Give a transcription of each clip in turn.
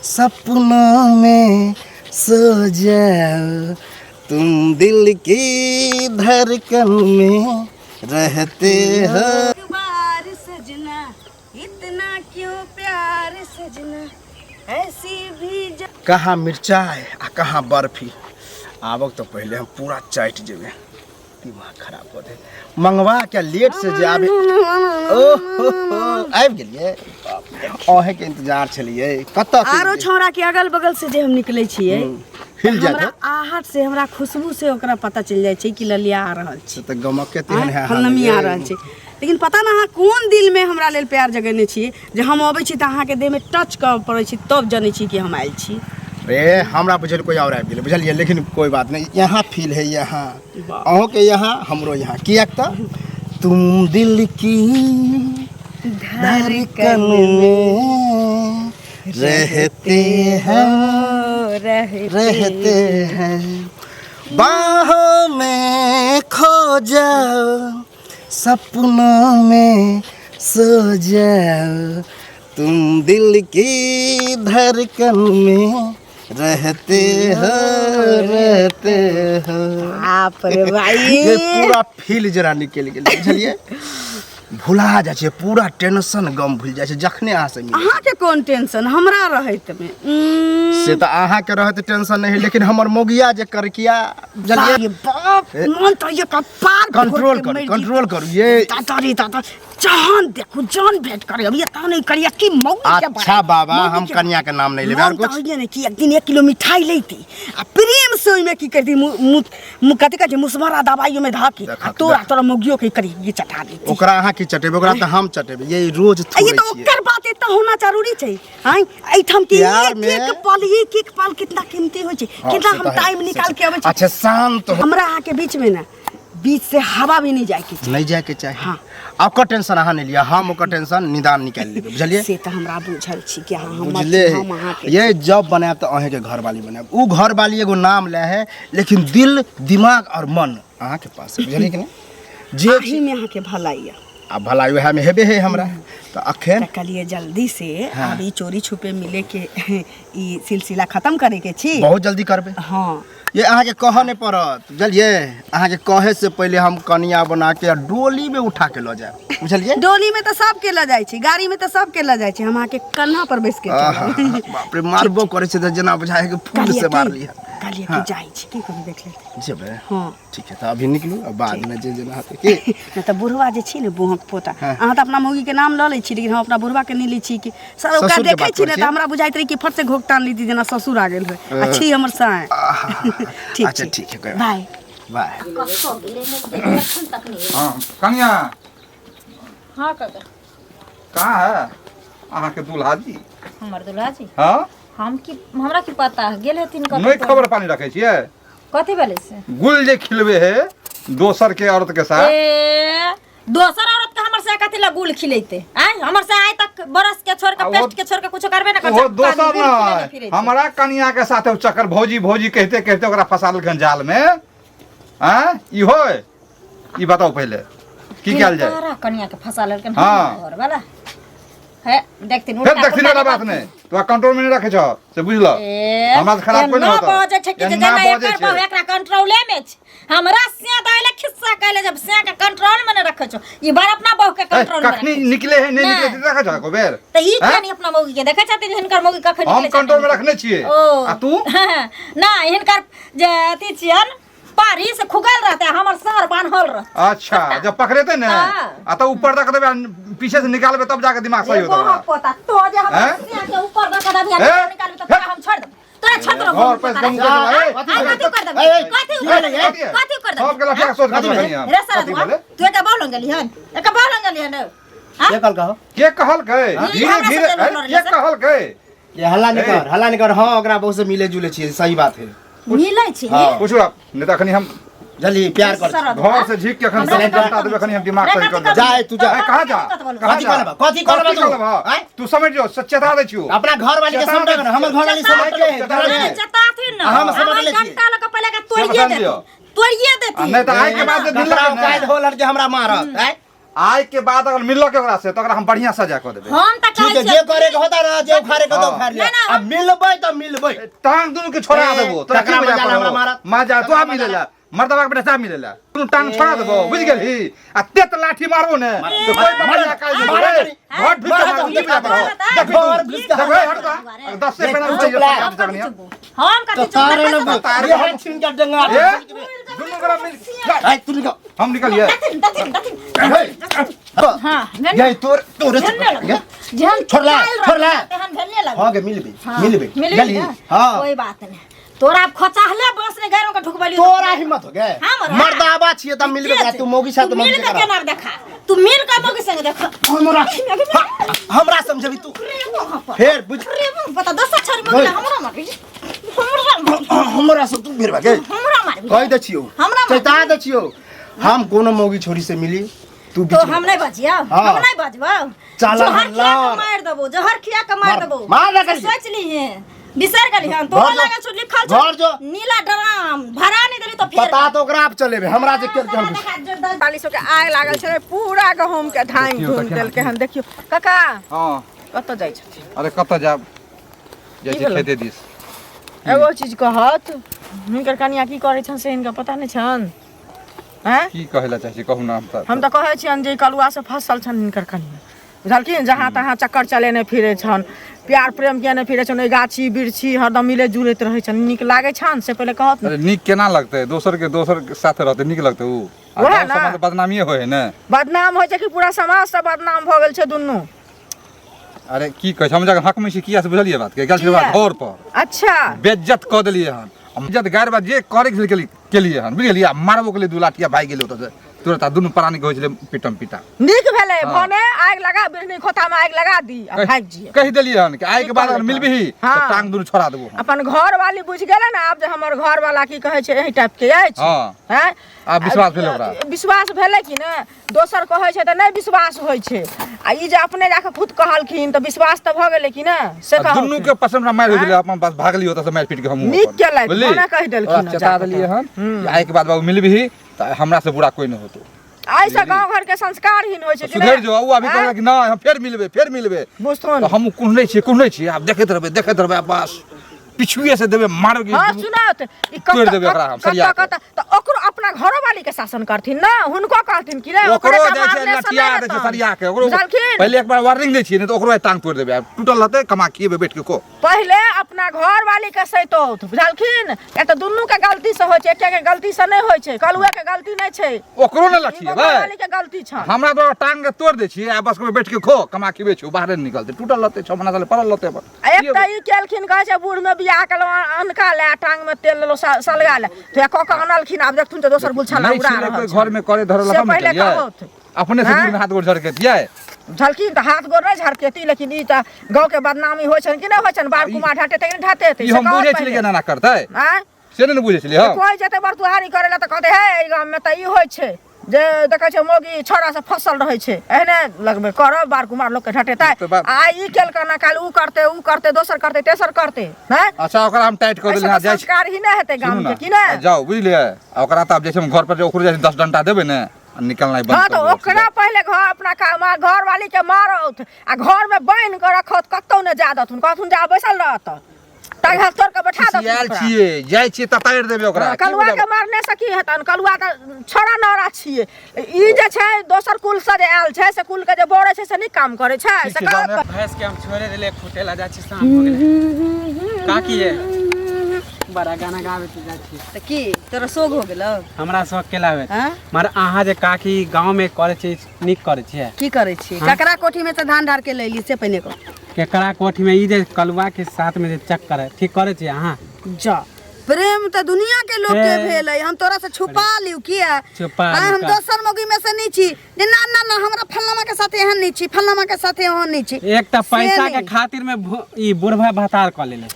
सपनों में सो जाओ तुम दिल की धड़कन में रहते हो। बार सजना इतना क्यों प्यार सजना ऐसी भी कहाँ मिर्चाई आ कहाँ बर्फी। आवक तो पहले हम पूरा चाट जेबे, दिमाग खराब हो दे। मंगवा क्या लेट से जाबे। आबि गेलिए ओहे के इंतजार छलिए। कत आरो छौरा के अगल बगल से जे हम निकले छिए हिल जात हमरा आहट से हमरा खुशबू से ओकरा पता चल जाय छै कि ललिया आ रहल छै त गमक के तेहन है फलनमी आ रहल छै। लेकिन पता ना अहाँ कोन दिल में हमरा लेल प्यार जगेने छिए जे हम अबै छी त अहाँ के देह में टच कर पड़ै छी तब जानै छी कि हम आइल छी। रे हमरा बुझल कोई और आबि गेलै बुझलिए, लेकिन कोई बात नहीं। यहाँ फील है यहाँ अहों के यहाँ हमरो यहाँ किया त तुम दिल की धड़कन में रहते हैं बाहों में खो जाओ सपनों में सो जाओ तुम दिल की धड़कन में रहते हो। आप रे भाई ये पूरा फील जरा निकल गेल बुझलिए। भुला जाय छै पूरा टेंशन गम भूल जाय छै जखने अहाँ से मिले। अहाँ के कोन टेंशन हमरा रहत में से तो अहाँ के रहत टेंशन नहीं, लेकिन हमर मोगिया जे करकिया बुझलिए। बाप मन तो ये कपार कंट्रोल करू ये तातारी ताता जान देखो जान भेंट करे अब ये ता नहीं करिया की मौगी के। अच्छा बाबा हम कन्या के नाम नहीं लेबे और कुछ ये नहीं कि एक दिन 1 किलो मिठाई लेती आ प्रेम से ओइ में की करती मु कथि का जे मुसमरा दवाई में धाकी तोरा मोगियो के करी ये चटा देती। ओकरा अहाँ की चटेबे ओकरा त हम चटेबे ये रोज थोड़े ये तो ओकर बात त होना जरूरी छै। हां एठम की एक एक पल कितना कीमती होय छै, कितना हम टाइम निकाल के आबै छै। अच्छा शांत हमरा अहाँ के बीच में ना बीच से हवा भी नहीं जाए के चाहिए। हाँ आपका टेंशन अहाँ नहीं लिया, हम ओकर टेंशन निदान निकाल लेबे बुझलिए। से त हमरा बुझल छी कि हम बुझले ये जब बनाब त अहे के घर वाली बनाब। उ घर वाली एगो नाम ले है लेकिन दिल दिमाग और मन अहाँ के पास है बुझलिए कि नहीं। जे ही में अहाँ के भलाई आ भलाई वह में हेबे है हमरा त अखन कलिए जल्दी से अभी चोरी छुपे मिले के ई सिलसिला खत्म करे के छी। बहुत जल्दी करबे। हां ये अहाँ के कह नहीं पड़त बुझलिए। अहाँ के कहे से पहले हम कनिया बना के डोली में उठा के ल जाए बुझलिए। डोली में तो सब के ल जाय छी, गाड़ी में तो सब के ल जाय छी, हम अहाँ के कन्हा पर बैस के बाप रे मारबो करे छै त जना बुझाए के फूल से मार लिया। कालिए के जाय छी की करी देख लेते जेबे। हां ठीक है त अभी निकलू अब बाद में जे जना हाथ के न त बुढ़वा जे छी ने बुहक पोता अहाँ त अपना मौगी के नाम ल ले छी, लेकिन हम अपना बुढ़वा के नहीं ले छी कि सर ओका देखे छी ने त हमरा बुझाइत रही कि फट से घोकतान लीती जना ससुर आ गेल है। अच्छी हमर साए ठीक अच्छा ठीक है बाय बाय। हां कन्या हाँ काका कहाँ है अहाँ के दुल्हा जी? हमर दुल्हा जी हां हम की हमरा की पता गेल हथिन कतौ नहीं खबर पानी रखे छिए कथि भेले से गुल जे खिलबे है दोसर के औरत के साथ। ए दोसर औरत के हमर से कथि ला गुल खिलेते आय हमर से आय तक बरस के छोड़ के पेस्ट के छोड़ के कुछ करबे ना कर। वो दोसर ना हमरा कन्या के साथ चक्कर भौजी भौजी कहते कहते ओकरा फसाल जाल में हैं ई होय ई बताओ पहले की कैल जाए। तारा कन्या के फसा लेलकन हाँ। और वाला है देखथिन फिर देखथिन वाला बात नहीं तो कंट्रोल में नहीं रखे छ से बुझलो हमरा खराब कोई नहीं होता। ना बजे छै कि जना एकर बहु एकरा कंट्रोले में छ हमरा से दाइले खिस्सा कहले जब से के कंट्रोल में नहीं रखे छ ई बार अपना बहु के कंट्रोल में कखनी निकले है नहीं निकले रखे छ को बेर त ई जानी अपना मौगी के देखे छथिन हिनकर मौगी कखन निकले हम कंट्रोल में रखने छिए आ तू ना हिनकर जे अथी छियन पारी से खुगल रहते हमर सर बांधल रह। अच्छा जब पकड़ेते ना आ तो ऊपर तक देबे पीछे से निकालबे तब जाके दिमाग सही होता। पता तो जे हम के ऊपर तक देबे निकालबे तो हम छोड़ दे तोरा छोड़ दे और पैसे कम कर कथि कर दे कथि कर दे सब के लफड़ा सोच कर बनिया रे सर तू के बोल गेली हन एक बोल गेली हन के कहल कहो के कहल के धीरे धीरे के कहल के ये हल्ला नहीं कर। हां ओकरा बहुत से मिले जुले छी सही बात है मिलै छी पूछो आप नहीं त खनी हम जल्दी प्यार कर घर से झीक के खन से बता देबे खनी हम दिमाग सही कर दे। जाए तू जा कहां जा कथी करबा तू समझ जो सच्चेता दे छियो अपना घर वाली के समझ ना हमर घर वाली समझ के जताथिन ना हम समझ ले छी घंटा लग पहले के तोड़िए देती नहीं तो आए के बाद दिल कायद होलर जे हमरा मारत है आज के बाद अगर मिललो के ओकरा से तो ओकरा हम बढ़िया सजा कर देबे। हम त ठीक है, जे करे के होता ना, जे उखाड़े के तो उखाड़ ले। अब मिलबै तो मिलबै। टांग दुनु के छोड़ा देबो। तोरा की तकरा मजा मजा हमरा मारत। मजा तो आ मिलेला। मर्दवा के बेटा सा मिलेला। दुनु टांग छोड़ा देबो, बुझ गेलही? आ तेत लाठी मारबो ने तो कोई बकरिया काई देबो। घट भीतर मार के बिया पर। देखो देखो हटता 10 से पहले उठे जगनिया। हम तो कथि तारे न ये है छिन के डंगा। ए दुनु करा मिल। आई तू निकल। हम निकलिए। हां ये तोरे जहन छोड़ ले तेहन भेले लग हां के मिलबे मिली हां कोई बात नहीं। तोरा अब खोचाहले बस ने गैरों का ढुकबली तोरा हिम्मत हो गए हमरा। मर्दाबा छिए त मिलबे करा। तू मौगी साथ मिल मौगी के करा केना देखा तू मिल के मौगी संग देखा हमरा समझबी तू फेर बुझ पता 10 छोरी मौगी हमरा मारबी हमरा सब तू फेर भागे हमरा मारबी कह दे छियो हमरा मार चैता दे छियो। हम कोनो मौगी छोरी से मिली तू तो हम नहीं बजिया हाँ। हम नहीं बजबो चला जहर खिया हल्ला। के मार देबो जहर खिया के मार देबो मार ना करी। सोच ली है बिसर गली हम तो घर जो। लगा छुट लिखल घर जो। नीला ड्राम भरा नहीं देली तो फिर पता तो ओकरा आप चलेबे हमरा जे केल के हम 40 के आग लागल छले पूरा गहूम के धान घूम देल के हम देखियो काका हां कत जाय छथि। अरे कत जाब जैसे खेते दिस एगो चीज कहत हुनकर कनिया की करे छन से इनका पता नहीं छन। हैं की कहेला चाहे कहू ना हम तो कहै छियन जे कलुआ से फसल छन हिनकर कनिया बुझलखिन जहाँ तहाँ चक्कर चले नहीं फिरे छन प्यार प्रेम के नहीं फिरे छन गाछी बिरछी हरदम मिले जुलैत रहे छन निक लागे छन से पहले कहत अरे निक केना लगते दोसर के साथ रहते निक लगते उ वहे ना। समाज बदनामी होय है ना। बदनाम होइ छै कि पूरा समाज से बदनाम भ गेल छै दुनू। अरे की कह हम जगह हक में से किया से बुझलिए बात के गल किया? घर पर अच्छा बेइज्जत क देलिए हन हम इज्जत गायर बा जे करे के लिए हन बुझलिए मारबो के लिए दू लाठिया भाई गेले त तुरंत दुनू प्राणी के होय छले पिटम पिटा निक भेलै हाँ। भने आग लगा बिरनी खोता में आग लगा दी आ भाग जिए कह देलिए हन कि आइ के बाद अगर मिलबही त हाँ। टांग दुनू छोड़ा देबो हम। अपन घर वाली बुझ गेलै ना अब जे हमर घर वाला की कहै छै एही टाइप के अछि हाँ। हैं आ विश्वास भेलै ओकरा विश्वास भेलै कि ने दोसर कहै छै त नहीं विश्वास होइ छै आ ई जे अपने जाके खुद कहलखिन त विश्वास त भ गेलै कि ने से आ दुनू के पसंद मार हो गेलै अपन पास भागली होता से मार पीट के हम नीक केलै भने कहि देलखिन चेता देलिए हन कि आइ के बाद बाबू मिलबही त हमरा से बुरा कोई न होतो। ऐसा गांव घर के संस्कारहीन होइ छै कि सुधर जो उ अभी कहला कि ना हम फेर मिलबे बुझथुन तो हम कुहनै छी आब देखैत रहबै बस पिछुए से देबे मारबे हाँ सुनत ई तोड़ देबे ओकरा हम सरिया के। त ओकरो अपना घरो वाली के शासन करथिन ना हुनको कहथिन कि रे ओकरो दै छै लठिया दै छै सरिया के ओकरो पहले एक बार वार्निंग दै छियै नै त ओकरो टांग तोड़ देबे आब टूटल रहतै कमा खिएबे बैठ के को पहले अपना घर वाली के सैतौत बुझलखिन या त दुन्नू के गलती से होइ छै एके के गलती से नहीं होइ छै कलुआ के गलती नहीं छै ओकरो न लठिए घर वाली के गलती छ हमरा तो टांग के तोड़ दै छियै आ बस को बैठ के खो कमा खिएबे छु बाहर निकलते टूटल रहतै 6 महीना साल पड़ल रहतै एक त ई केलखिन कहै छै बूढ़ में बियाह केलो अनका ले टांग में तेल लेलो सलगा ले तो एक क अनलखिन आब देखथुन त दोसर गुलछा उड़ा रहल घर में करे धरल से हम पहले कहत अपने से दूर में हाथ गोड़ झड़के दिया झलकी त हाथ गोड़ नहीं झड़केती लेकिन ई त गांव के बदनामी होइ छन कि नहीं होइ छन बाल कुमार ढाटे त ढाटे ई हम बुझे छलिए केना ना करतै हैं से नहीं बुझे छलिए हम कोई जते बरतुहारी करेला त कहते हे ई गांव में त ई होइ छै जे देखै छै मोगी छोरा से फसल रहै छै एहने लगबे करब बार कुमार लोग के ढटेता तो बात- आ ई केल करना काल ऊ करते दोसर करते तेसर करते हैं अच्छा ओकरा हम टाइट कर देली हां जाय संस्कार ही नहीं हेते गांव के कि ना जाओ बुझलिए ओकरा त अब जैसे हम घर पर ओकरो जैसे 10 डंडा देबे ने निकलना बंद हाँ कर तो देबे। ओकरा पहले घर अपना घर वाली के मारत आ घर में बांध के रखत कतौ न जादत कहथुन जा बैसल रहत ताई हाथ तोड़ के बैठा दत सियाल छिए जाय छिए त तार देबे ओकरा कलुआ के मारने से की हेतन कलुआ त छोड़ा नरा छिए ई जे छै दोसर कुल से जे आयल छै से कुल के जे बोरे छै से नहीं काम करे छै से ठीक छै, का भैंस के हम छोड़े देले खुटेला जा छी शाम हो गेले का की है बड़ा गाना गावे तू जा छी त की तोरा सोग हो गेलो हमरा शौक के लावे हैं मार अहाँ जे काकी गांव में करे छी निक करे छी की करे छी ककरा कोठी में से धान ढार के लैली से पहले को केकरा कोठी में ई जे कलुआ के साथ में जे चक्कर है ठीक करे छी अहाँ जा प्रेम तो दुनिया के लोग के हे। भेल है हम तोरा से छुपा लियो किया छुपा आ, हम लियो। दोसर मौगी में से नहीं छी जे ना ना ना हमरा फल्लामा के साथे एहन नहीं छी फल्लामा के साथे एहन नहीं छी एक त पैसा से के नहीं। खातिर में ई बुढ़वा भतार क लेले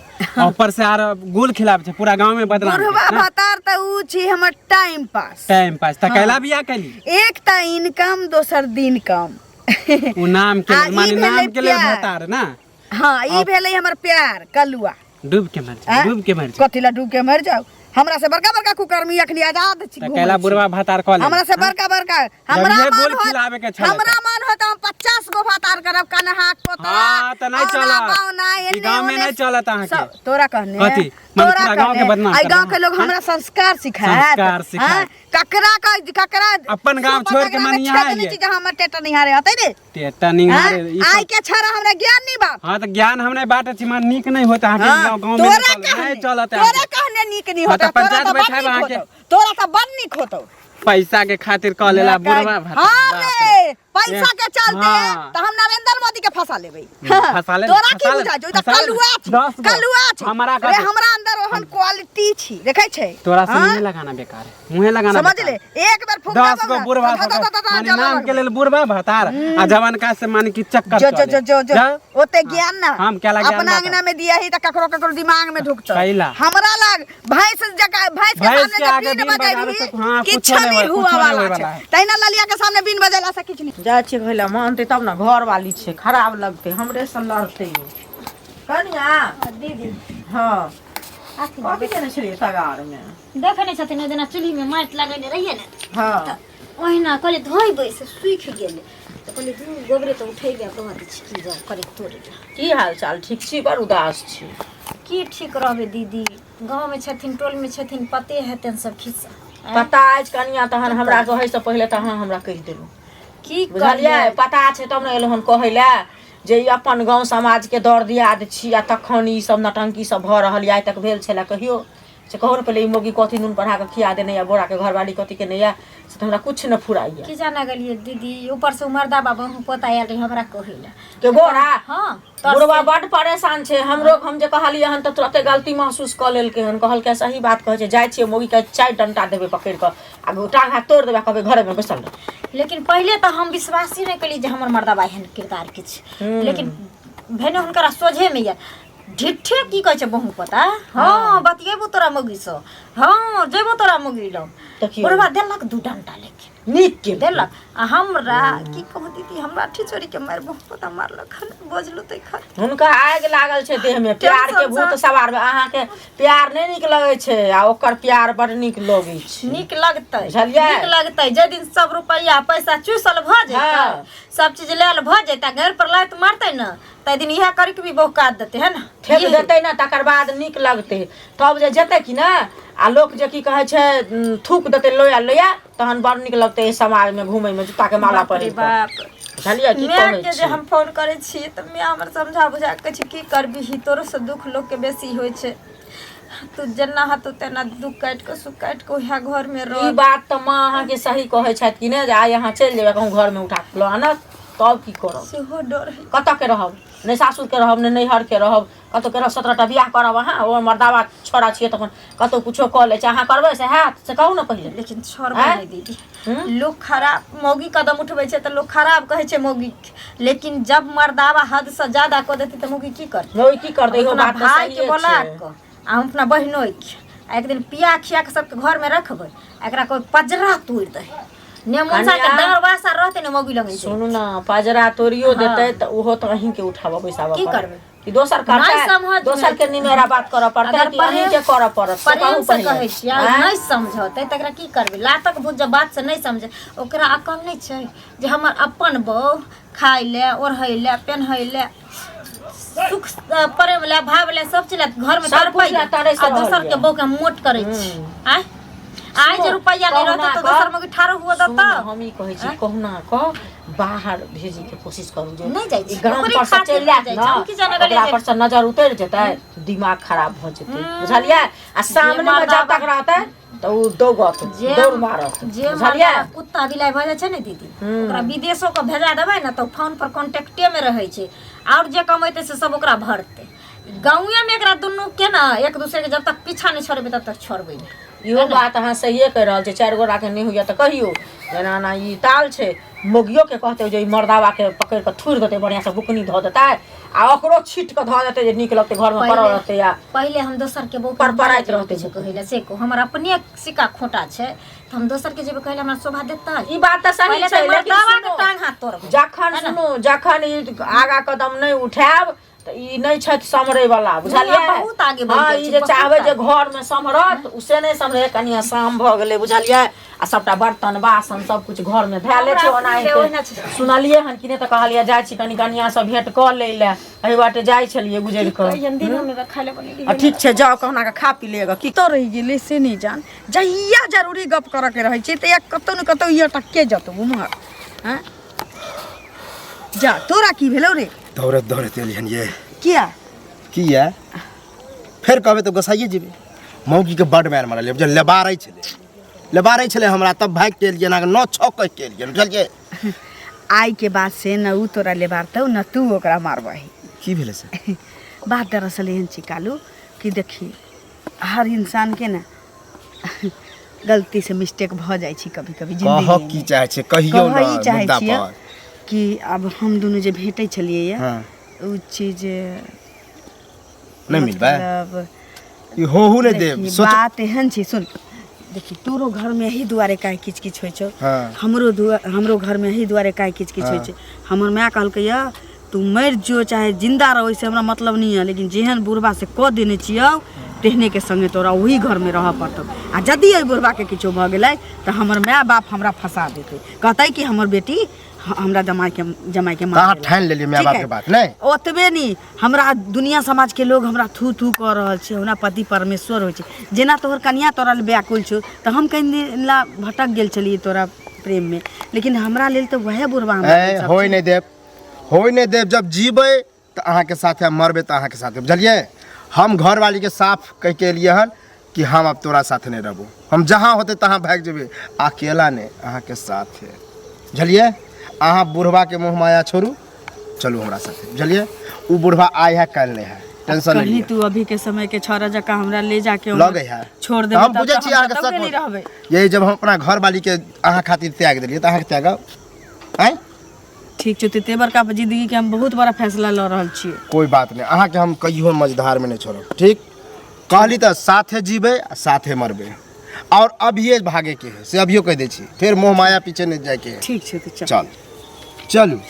ऊपर से आर गुल खिलावे छै पूरा गांव में बदनाम बुढ़वा भतार त ऊ छी हमर टाइम पास टाइम पास त कैला बिया कैली एक त इनकम दोसर दिन कम उ नाम के आ, लेल माने ई भेलै नाम के लेल प्यार। भतार ना हाँ ई भेलै हमर प्यार कलुआ डूब के मर हैं? डूब के मर कथी ला डूब के मर जाओ हमरा से बड़का बड़का कुकर्मी अखनी आजाद छी त कैला बुढ़वा भातार कॉल हमरा से बड़का बड़का हमरा ये मन बोल होत खिलावे के छले हमरा मन होत हम 50 गो भातार करब कन्हा पोता हां त नहीं चला ई गांव में नहीं चलत आहा के तोरा कहने कथी तोरा गांव के बदनाम आई गांव के लोग हमरा संस्कार सिखाएत ककरा अपन गांव छोड़ के मन यहाँ आइए जहां हमर टेटा निहारे हतै रे टेटा निहारे आई के छरा हमरा ज्ञान नहीं बा हां त ज्ञान हमने बाटे छी मन नीक नहीं होता हां गांव में नहीं चलत तोरा कहने नीक नहीं होता पंचायत बैठाबे आहा के तोरा त बड़ नीक होतो पैसा के खातिर कह लेला बुढ़वा हां रे पैसा के चलते त हम नरेंद्र मोदी के फंसा लेबै फंसा ले तोरा की बुझा जो त कलुआ छ हमरा अंदर ओहन क्वालिटी छी देखै छै तोरा से मुंह लगाना बेकार है मुंह लगाना समझ ले एक बार फुक 10 गो बुढ़वा माने नाम के लेल बुढ़वा भतार आ जवान का से माने की चक्कर जो ओते ज्ञान ना हम क्या लगे अपना अंगना में दिया ही त ककरो दिमाग में ढुकत कैला हमरा लग भैंस के सामने आगे बीन बजाई हां किछ नहीं हुआ वाला है तैना ललिया के सामने बीन बजेला से किछ नहीं जा छियै घैला मानते तब ना घर वाली छै खराब लगते हमरे से लड़ते कनिया दीदी हाँ कथी केने छलियै तगार में देखे नहीं छथिन जेना चूल्ही में माटि लगेने रहिए ने हाँ ओहिना कहले धोइबै से सूखि गेलै त कहले दू गोबरे त उठेबे कहत छी की जाउ करे तोड़े की हाल चाल ठीक छी बड़ उदास छी की ठीक रहबे दीदी गांव में छथिन टोल में छथिन पते हेतन सब खिस्सा पता अछि कनिया तहन हमरा कहै से पहिले तहन हमरा कहि देलु की बुझलियै पता छै तब ने एलहन कहै ले जे ई अपन गांव समाज के दर दियाद छी आ तखन ई सब नटंकी सब भ रहल आइ तक भेल छला कहियो से कहूँ पहले ई मोगी कथी नून बढ़ा के खिया देने या बोरा के घरवाली कथी के नहीं से तो हमरा कुछ न फुराइया की जाना गलिए दीदी ऊपर से मर्दा बाबा हम पता आयल रही हमरा कहिला के बोरा हां बुढ़वा बड़ परेशान छे हमरो हम जे कहलिए हन त तुरते गलती महसूस क लेलके हन कहल के सही बात कहै छे जाय छे मोगी के चाय डंटा देबे पकड़ के आ टांग हाथ तोड़ देबे कहबे घर में बैसल लेकिन पहले तो हम विश्वास ही नहीं कली जे हमर मर्दा बाई हन किरदार किछ लेकिन भेने हुनकरा सोझे में या ढिठे की कहै छे बहु पता हां बतिएबो तोरा मोगी से हां जेबो तोरा मोगी लो बुढ़वा देलक दू डंटा लेके नीक के देलक आ हमरा की कहू दीदी हमरा ठिचोरी के मार बहुत पता मारलक हन बोझलु तै खत हुनका आग लागल छे देह में प्यार के भूत सवार में अहाँ के प्यार नहीं निक लगे छे आ ओकर प्यार बड़ निक लगे छे निक लगतै बुझलियै निक लगतै जे दिन सब रुपया पैसा चूसल भ जेतै सब चीज लेल भ जेतै घर पर लात मारतै न तै दिन इहा कर के भी बहुकात देतै है न ठेक देतै न तकर बाद निक लगतै तब जे जेतै कि ना आ लोग जे की कहै छे थूक देतै लोया लोया तहन बड़ निक लगतै समाज में घूमै में जूता के माला पहिर बाप बुझलियै की मैं कहै के जे हम फोन करे छी त मैं हमर समझा बुझा के छी की करबी ही तोरो से दुख लोग के बेसी होय छे तू जन्ना हाथ तेना दुख काट के सुख काट के ओहा घर में रह ई बात त मां अहाँ के सही कहै छथि कि ने जे आइ अहाँ चल जेबै कहूं घर में उठा के लो आनत तब की करब सेहो डर है कत के रहब नहीं सासुर के रहब नहीं नैहर के रहब कतो के 17टा बियाह करब अहाँ ओ मर्दावा छोड़ा छिए तखन कतो कुछो क ले छै अहाँ करबै से हाथ से कहू न पहिले लेकिन छोड़बै नहीं दीदी लोग खराब मोगी कदम उठबै छै त लोग खराब कहै छै मोगी लेकिन जब मर्दावा हद से ज्यादा क देतै त मोगी की करतै मोगी की करतै इहो बात भाई सही के है बोला के आ अपना बहिनोई के एक दिन पिया खिया के सबके घर में रखबै एकरा कोई पजरा तोड़ दे नेमोसा के दरवासा रहते ने मोगी लगे सुनू ना पजरा तोड़ियो देतै त ओहो त अहीं के उठाबो पैसा की करबै कि दोसर का नहीं समझ दोसर के निमेरा बात करऽ पड़तै कि अहीं के करऽ पड़त से कहू प्रेम से पहिले कहै छियै नहीं समझौते तकरा की करबै लातक भूत जब बात से नहीं समझे ओकरा अकल नहीं छै जे हमर अपन बहू खाय ले ओढ़ै ले पेन्है ले सुख प्रेम ले भाव ले सब चीज घर में तर पाई आ दोसर के बहू के मोट करै छी आ आज रुपया नहीं रहता तो दोसर में ठारो हुआ दता हम ई कहै छी कहू ना कह बाहर भेजे के कोशिश करू जे नहीं जाय छी गांव पर से चल जात ना ओकरा पर से नजर उतर जेतै दिमाग खराब भ जेतै बुझलियै आ सामने में जब तक रहतै त उ दौगत दौड़ मारत जे बुझलियै कुत्ता बिलाई भ जाय छै ने दीदी ओकरा विदेशो को भेजा देबै ना तो फोन पर कांटेक्टे में रहै छै और जे कमैते से सब ओकरा भरते गांवे में एकरा दुनू के ना एक दूसरे के जब तक पीछा नहीं छोड़बै तब तक छोड़बै इहो बात अहाँ सहिए कहि रहल छै 4 गोरा के नहीं होइया त कहियो जेना ना ई ताल छै मोगियो के कहते जे मर्दावा के पकड़ के थूर देते बढ़िया से बुकनी ध देता आ ओकरो छीट के ध देते जे निक लगते घर में पड़ल रहते या पहले हम दोसर के बहू पर पराइत रहते छै कहिला से को हमर अपने सिक्का खोटा छै त हम दोसर के जेबे कहले हमरा शोभा देता ई बात त सही छै लेकिन मर्दावा के टांग हाथ तोड़ जखन सुनो जखन ई आगा कदम नहीं उठाब त ई नहीं छथि समरे वाला बुझलियै बहुत आगे बढ़ि हाँ गेल ई छै, जे बहुत चाहबै जे आगे। घर में समरत उसे नहीं समरे कनिया शाम भ गेलै बुझलियै आ सबटा बर्तन बासन सब कुछ घर में धैले छै हमरा अपने ओहिना ओनाहिते छै। सुनलियै हन कि नहीं त कहलियै जाइ छी कनि कनिया सब भेंट क लै ले एही बाटे जाइ छलियै गुजरि क दिन में खाए ले बनेली आ ठीक छै जाओ कहना के खा पी लेगा की तो रही गेले से नहीं जान जहिया जरूरी गप करे के रहे छै त एक कतौ न कतौ ये टक्के जतो उमहर हैं जा तोरा की भेलौ रे दौड़त दौड़त एलिहन ये किया किया फेर कहबै तऽ गोसाइए जेबै मौगी के बड मार मारल जब लेबारै छलै हमरा तब भाग के एलियै ना 9-6 कह के एलियै बुझलियै आई के बाद से न उ तोरा ले बारतौ न तू ओकरा मारबही की भेलै से बात दरअसल एहन छी कालू कि देखी हर इंसान के ना गलती से मिस्टेक भ जाइ छी कभी कभी कह जिंदगी की में चाहे छै कहियो ना कहई चाहे मुद्दा छियै पर कि अब हम दोनों जे भेटै छलियै ये हाँ उ चीज नहीं मिलबै मतलब ई होहु नहीं देब देखी, सोच बात एहन छी सुन देखी तोरो घर में यही दुआरे काहे किच किच होइ छौ हाँ हमरो घर में यही दुआरे काहे किच किच होइ छै हमर माय कहलकै या तू मर जो चाहे जिंदा रहो इससे हमरा मतलब नहीं है लेकिन जेहन बुढ़बा से क देने छियौ तेहने के संगे तोरा वही घर में रह पड़तौ आ यदि एहि बुढ़बा के किछो भ गेलै त हमर माय बाप हमरा फंसा देतै कहतै कि हमर बेटी हमरा जमाई के कहाँ मार ठान लेलियै माय ठीक बाप है? के बात नहीं ओतबे नहीं हमरा दुनिया समाज के लोग हमरा थू थू कह रहल छै हमरा पति परमेश्वर होइ छै जेना तोहर कन्या तोरा ले व्याकुल छौ त हम कहीं ला भटक गेल छलिए तोरा प्रेम में लेकिन हमरा लेल तो वह बुढ़वा हमरा लेल सब होय नहीं देब जब जीबै त अहाँ के साथे मरबै त अहाँ के साथे बुझलियै हम घर वाली के साफ कह के एलियै हन कि हम अब तोरा साथे नहीं रहबो हम जहाँ होते तहाँ भाग जेबै अकेला नहीं अहाँ के साथ है बुझलियै अहाँ बुढ़वा के मोह माया छोड़ू चलू हमरा साथे बुझलियै उ बुढ़वा आय है कल नहीं है टेंशन नहीं कहीं लिअ। तू अभी के समय के छोरा जका हमरा ले जाके लगे है छोड़ दे हम बुझे छी अहाँ के सब नहीं रहबै यही जब हम अपना घर वाली के अहाँ खातिर त्याग देलियै त अहाँ के त्यागब हैं ठीक छौ ते बड़का जिंदगी के हम बहुत बड़ा फैसला ल रहल छियै कोई बात नहीं अहाँ के हम कहियो मझधार में नहीं छोड़ब ठीक कहली तो साथे जीबे आ साथे मरबे और अभिये भागे के है से अभियो कह दे छी फिर मोह माया पीछे नहीं जाए के है ठीक छै त चल चल चलू